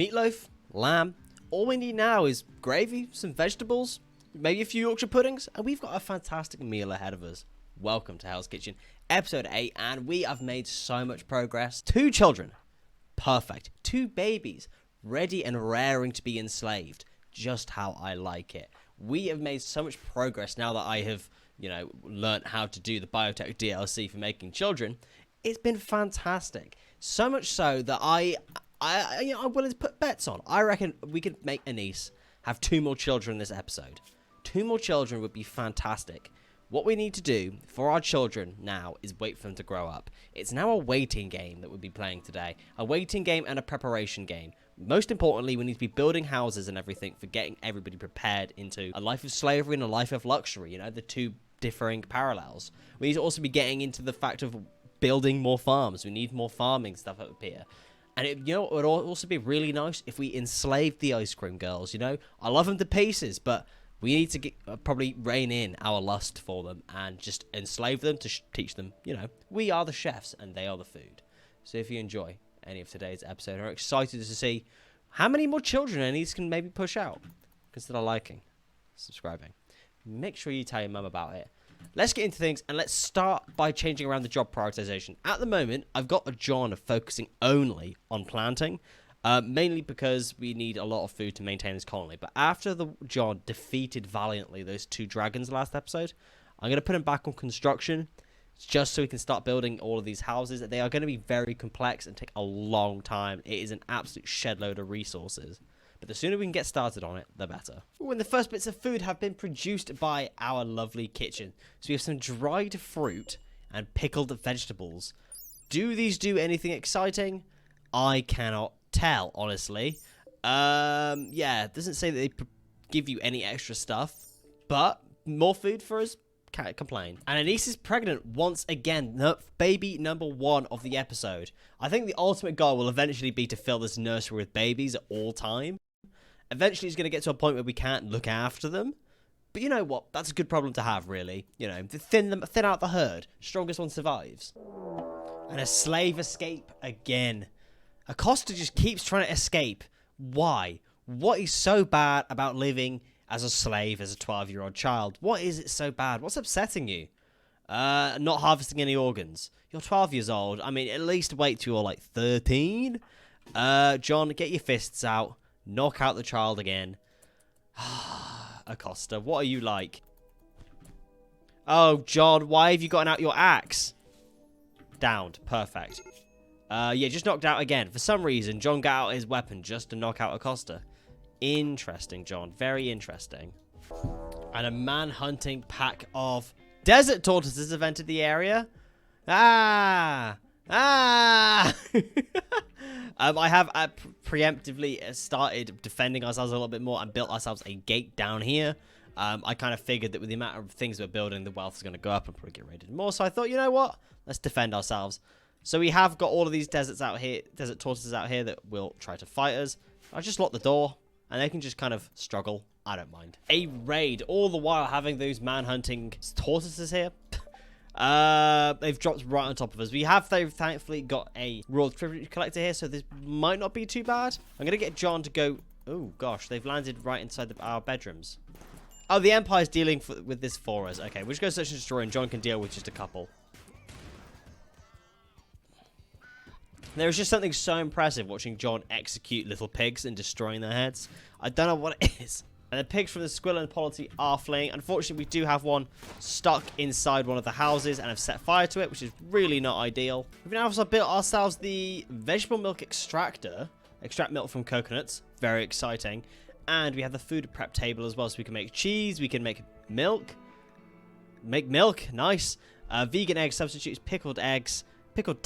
meatloaf, lamb. All we need now is gravy, some vegetables, maybe a few Yorkshire puddings, and we've got a fantastic meal ahead of us. Welcome to Hell's Kitchen, episode 8, and we have made so much progress. 2 children, perfect. 2 babies, ready and raring to be enslaved, just how I like it. We have made so much progress now that I have, learned how to do the Biotech DLC for making children. It's been fantastic. So much so that I'm willing to put bets on. I reckon we could make Anise have 2 more children in this episode. 2 more children would be fantastic. What we need to do for our children now is wait for them to grow up. It's now a waiting game that we'll be playing today. A waiting game and a preparation game. Most importantly, we need to be building houses and everything for getting everybody prepared into a life of slavery and a life of luxury. The 2 differing parallels. We need to also be getting into the fact of building more farms. We need more farming stuff up here. And it would also be really nice if we enslaved the ice cream girls. I love them to pieces, but we need to probably rein in our lust for them and just enslave them to teach them, we are the chefs and they are the food. So if you enjoy any of today's episode and are excited to see how many more children Anise can maybe push out, consider liking, subscribing. Make sure you tell your mum about it. Let's get into things, and let's start by changing around the job prioritization. At the moment, I've got a John focusing only on planting, mainly because we need a lot of food to maintain this colony. But after the John defeated valiantly those 2 dragons last episode, I'm going to put him back on construction, just so we can start building all of these houses. They are going to be very complex and take a long time. It is an absolute shed load of resources. But the sooner we can get started on it, the better. Ooh, and the first bits of food have been produced by our lovely kitchen. So we have some dried fruit and pickled vegetables. Do these do anything exciting? I cannot tell, honestly. Yeah, it doesn't say that they give you any extra stuff. But more food for us? Can't complain. And Anise is pregnant once again. Baby number 1 of the episode. I think the ultimate goal will eventually be to fill this nursery with babies at all time. Eventually, it's going to get to a point where we can't look after them. But you know what? That's a good problem to have, really. Thin out the herd. Strongest one survives. And a slave escape again. Acosta just keeps trying to escape. Why? What is so bad about living as a slave as a 12-year-old child? What is it so bad? What's upsetting you? Not harvesting any organs. You're 12 years old. I mean, at least wait till you're like 13. John, get your fists out. Knock out the child again. Acosta, what are you like? Oh, John, why have you gotten out your axe? Downed. Perfect. Yeah, just knocked out again. For some reason, John got out his weapon just to knock out Acosta. Interesting, John. Very interesting. And a man-hunting pack of desert tortoises have entered the area. I have preemptively started defending ourselves a little bit more and built ourselves a gate down here. I kind of figured that with the amount of things we're building, the wealth is going to go up and probably get raided more. So I thought, you know what? Let's defend ourselves. So we have got all of these desert tortoises out here that will try to fight us. I just lock the door and they can just kind of struggle. I don't mind. A raid, all the while having those man-hunting tortoises here. They've dropped right on top of us. They've thankfully got a World Privilege Collector here, so this might not be too bad. I'm going to get John to go... Oh, gosh, they've landed right inside our bedrooms. Oh, the Empire's dealing with this for us. Okay, we'll just go search and destroy, and John can deal with just a couple. There is just something so impressive watching John execute little pigs and destroying their heads. I don't know what it is. And the pigs from the Squill and Polity are fleeing. Unfortunately, we do have one stuck inside one of the houses and have set fire to it, which is really not ideal. We've now also built ourselves the vegetable milk extractor. Extract milk from coconuts. Very exciting. And we have the food prep table as well, so we can make cheese. We can make milk. Make milk. Nice. Vegan egg substitutes, pickled eggs, pickled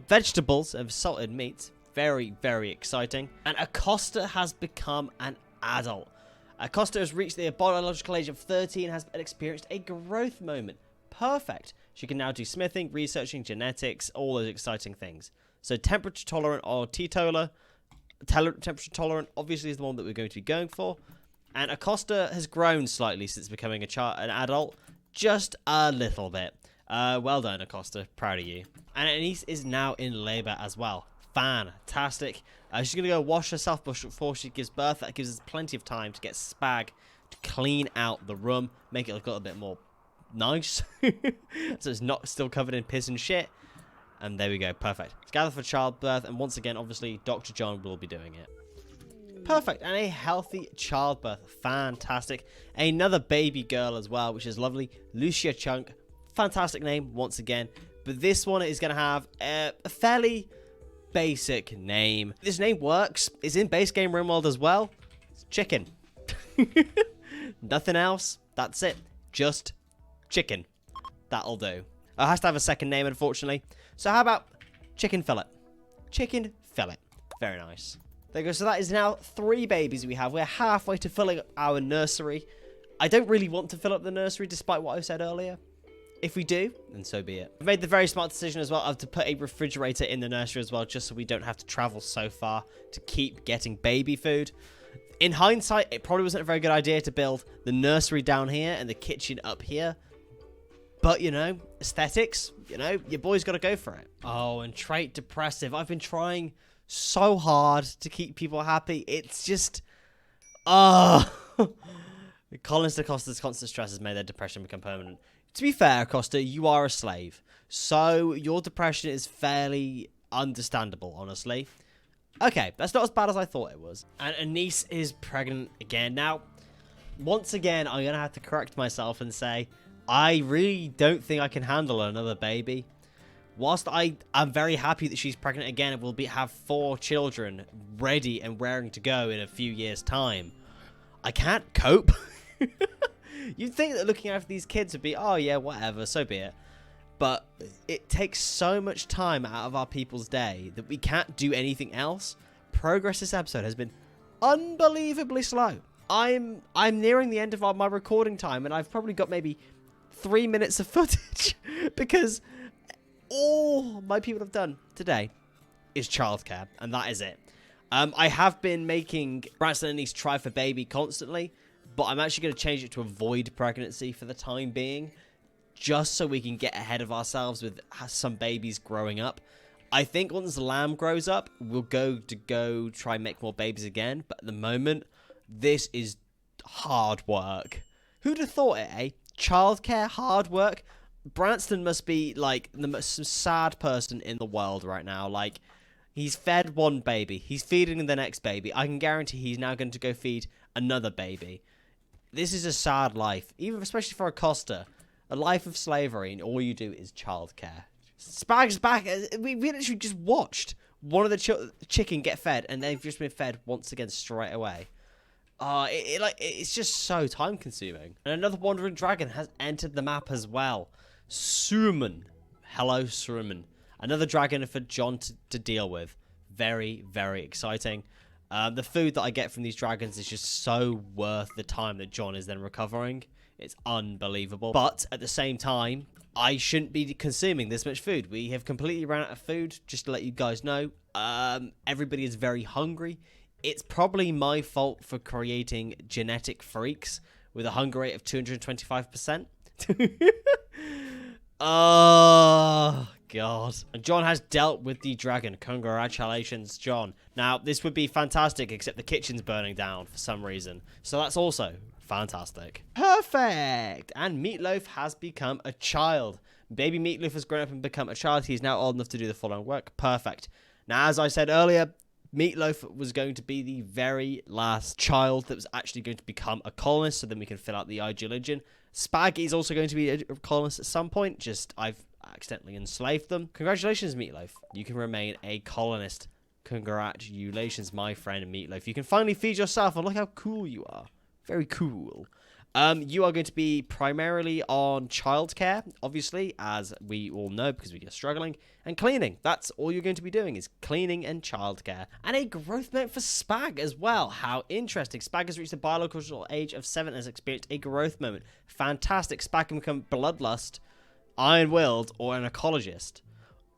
vegetables, and salted meats. Very, very exciting. And Acosta has become an adult. Acosta has reached the biological age of 13 and has experienced a growth moment. Perfect. She can now do smithing, researching, genetics, all those exciting things. So temperature tolerant or teetotaler. Temperature tolerant obviously is the one that we're going to be going for. And Acosta has grown slightly since becoming an adult. Just a little bit. Well done, Acosta. Proud of you. And Anise is now in labor as well. fantastic. She's going to go wash herself before she gives birth. That gives us plenty of time to get Spag to clean out the room, make it look a little bit more nice. So it's not still covered in piss and shit. And there we go. Perfect. It's gathered for childbirth. And once again, obviously, Dr. John will be doing it. Perfect. And a healthy childbirth. Fantastic. Another baby girl as well, which is lovely. Lucia Chunk. Fantastic name once again. But this one is going to have a fairly basic name. This name works. It's in base game Rimworld as well. It's Chicken. Nothing else. That's it. Just Chicken. That'll do. It has to have a second name, unfortunately. So how about Chicken Fillet? Chicken Fillet. Very nice. There you go. So that is now 3 babies we have. We're halfway to filling up our nursery. I don't really want to fill up the nursery, despite what I said earlier. If we do, then so be it. I've made the very smart decision as well of to put a refrigerator in the nursery as well, just so we don't have to travel so far to keep getting baby food. In hindsight, it probably wasn't a very good idea to build the nursery down here and the kitchen up here. But, you know, aesthetics, you know, your boy's got to go for it. Oh, and trait depressive. I've been trying so hard to keep people happy. It's just, the colonists Acosta's constant stress has made their depression become permanent. To be fair, Acosta, you are a slave. So your depression is fairly understandable, honestly. Okay, that's not as bad as I thought it was. And Anise is pregnant again. Now, once again, I'm going to have to correct myself and say, I really don't think I can handle another baby. Whilst I'm very happy that she's pregnant again and will have 4 children ready and raring to go in a few years' time, I can't cope. You'd think that looking after these kids would be, oh yeah, whatever, so be it. But it takes so much time out of our people's day that we can't do anything else. Progress this episode has been unbelievably slow. I'm nearing the end of my recording time, and I've probably got maybe 3 minutes of footage because all my people have done today is childcare, and that is it. I have been making Branston and Anise try for baby constantly, but I'm actually going to change it to avoid pregnancy for the time being, just so we can get ahead of ourselves with some babies growing up. I think once the lamb grows up, we'll go try and make more babies again, but at the moment, this is hard work. Who'd have thought it, eh? Childcare, hard work. Branston must be like the most sad person in the world right now. Like, he's fed one baby, he's feeding the next baby. I can guarantee he's now going to go feed another baby. This is a sad life, even especially for Acosta. A life of slavery, and all you do is childcare. Spag's back. We literally just watched one of the chicken get fed, and they've just been fed once again straight away. It's just so time consuming. And another wandering dragon has entered the map as well. Suruman. Hello, Suruman. Another dragon for John to deal with. Very, very exciting. The food that I get from these dragons is just so worth the time that John is then recovering. It's unbelievable. But at the same time, I shouldn't be consuming this much food. We have completely run out of food, just to let you guys know. Everybody is very hungry. It's probably my fault for creating genetic freaks with a hunger rate of 225%. Oh, God. And John has dealt with the dragon. Congratulations, John. Now, this would be fantastic, except the kitchen's burning down for some reason. So that's also fantastic. Perfect. And Meatloaf has become a child. Baby Meatloaf has grown up and become a child. He's now old enough to do the following work. Perfect. Now, as I said earlier, Meatloaf was going to be the very last child that was actually going to become a colonist, so then we can fill out the ideologian. Spag is also going to be a colonist at some point, just I've accidentally enslaved them. Congratulations, Meatloaf. You can remain a colonist. Congratulations, my friend Meatloaf. You can finally feed yourself, and look how cool you are. Very cool. You are going to be primarily on childcare, obviously, as we all know, because we are struggling, and cleaning. That's all you're going to be doing, is cleaning and childcare. And a growth moment for Spag as well. How interesting. Spag has reached the biological age of 7 and has experienced a growth moment. Fantastic. Spag can become Bloodlust, Iron-Willed, or an ecologist.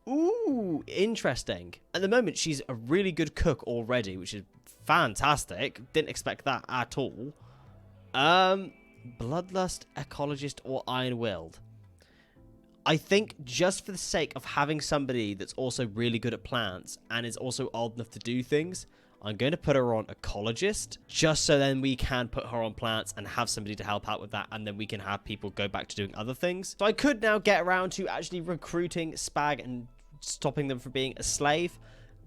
Ooh, interesting. At the moment, she's a really good cook already, which is fantastic. Didn't expect that at all. Bloodlust, ecologist, or iron-willed. I think just for the sake of having somebody that's also really good at plants and is also old enough to do things, I'm going to put her on ecologist, just so then we can put her on plants and have somebody to help out with that, and then we can have people go back to doing other things. So I could now get around to actually recruiting Spag and stopping them from being a slave,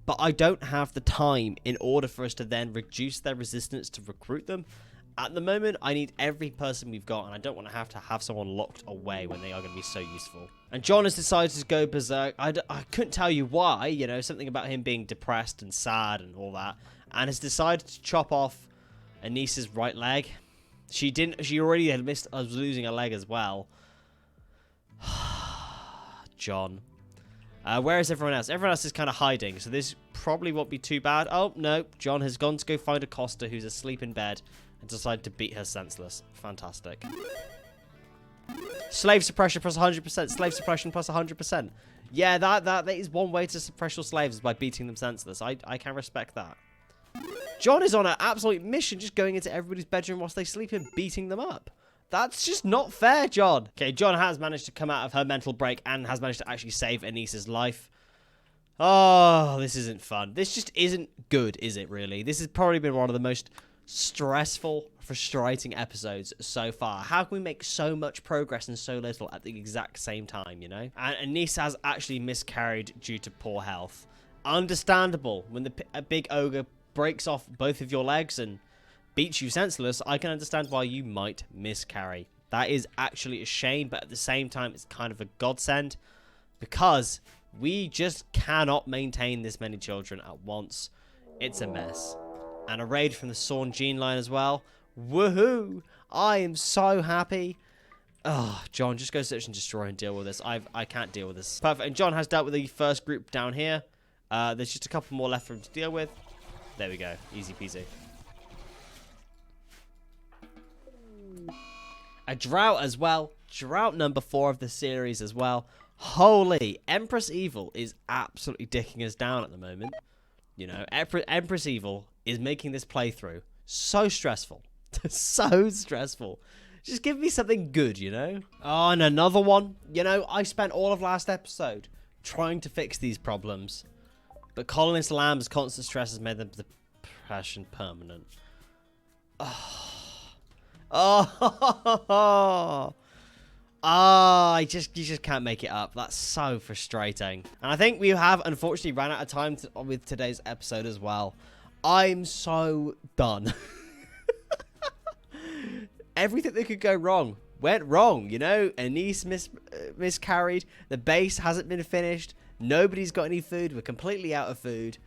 but I don't have the time in order for us to then reduce their resistance to recruit them. At the moment, I need every person we've got, and I don't want to have someone locked away when they are going to be so useful. And John has decided to go berserk. I couldn't tell you why, you know, something about him being depressed and sad and all that, and has decided to chop off Anisa's right leg. She already had missed us losing a leg as well. John. Where is everyone else? Everyone else is kind of hiding, so this probably won't be too bad. Oh, no. John has gone to go find Acosta, who's asleep in bed, and decided to beat her senseless. Fantastic. Slave suppression plus 100%. Slave suppression plus 100%. Yeah, that is one way to suppress your slaves, is by beating them senseless. I can respect that. John is on an absolute mission, just going into everybody's bedroom whilst they sleep and beating them up. That's just not fair, John. Okay, John has managed to come out of her mental break and has managed to actually save Anisa's life. Oh, this isn't fun. This just isn't good, is it, really? This has probably been one of the most stressful, frustrating episodes so far. How can we make so much progress and so little at the exact same time, you know? And Anisa has actually miscarried due to poor health. Understandable. When a big ogre breaks off both of your legs and beats you senseless, I can understand why you might miscarry. That is actually a shame, but at the same time, it's kind of a godsend, because we just cannot maintain this many children at once. It's a mess. And a raid from the Sawn gene line as well. Woohoo! I am so happy. Oh, John, just go search and destroy and deal with this. I can't deal with this. Perfect. And John has dealt with the first group down here. There's just a couple more left for him to deal with. There we go. Easy peasy. A drought as well. Drought number 4 of the series as well. Holy, Empress Evil is absolutely dicking us down at the moment. You know, Empress Evil is making this playthrough so stressful. So stressful. Just give me something good, you know? Oh, and another one. You know, I spent all of last episode trying to fix these problems, but colonist lamb's constant stress has made the depression permanent. Oh. Oh. You just can't make it up. That's so frustrating. And I think we have unfortunately ran out of time with today's episode as well. I'm so done. Everything that could go wrong went wrong, you know? Anise miscarried. The base hasn't been finished. Nobody's got any food. We're completely out of food.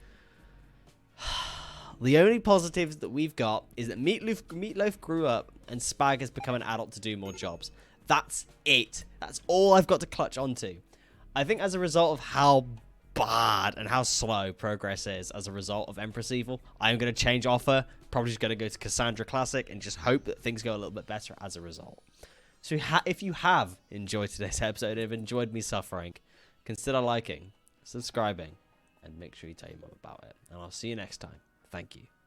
The only positives that we've got is that Meatloaf grew up and Spag has become an adult to do more jobs. That's it. That's all I've got to clutch onto. I think as a result of how bad and how slow progress is as a result of Empress Evil, I am going to change offer. Probably just going to go to Cassandra Classic and just hope that things go a little bit better as a result. So if you have enjoyed today's episode and have enjoyed me suffering, consider liking, subscribing, and make sure you tell your mum about it. And I'll see you next time. Thank you.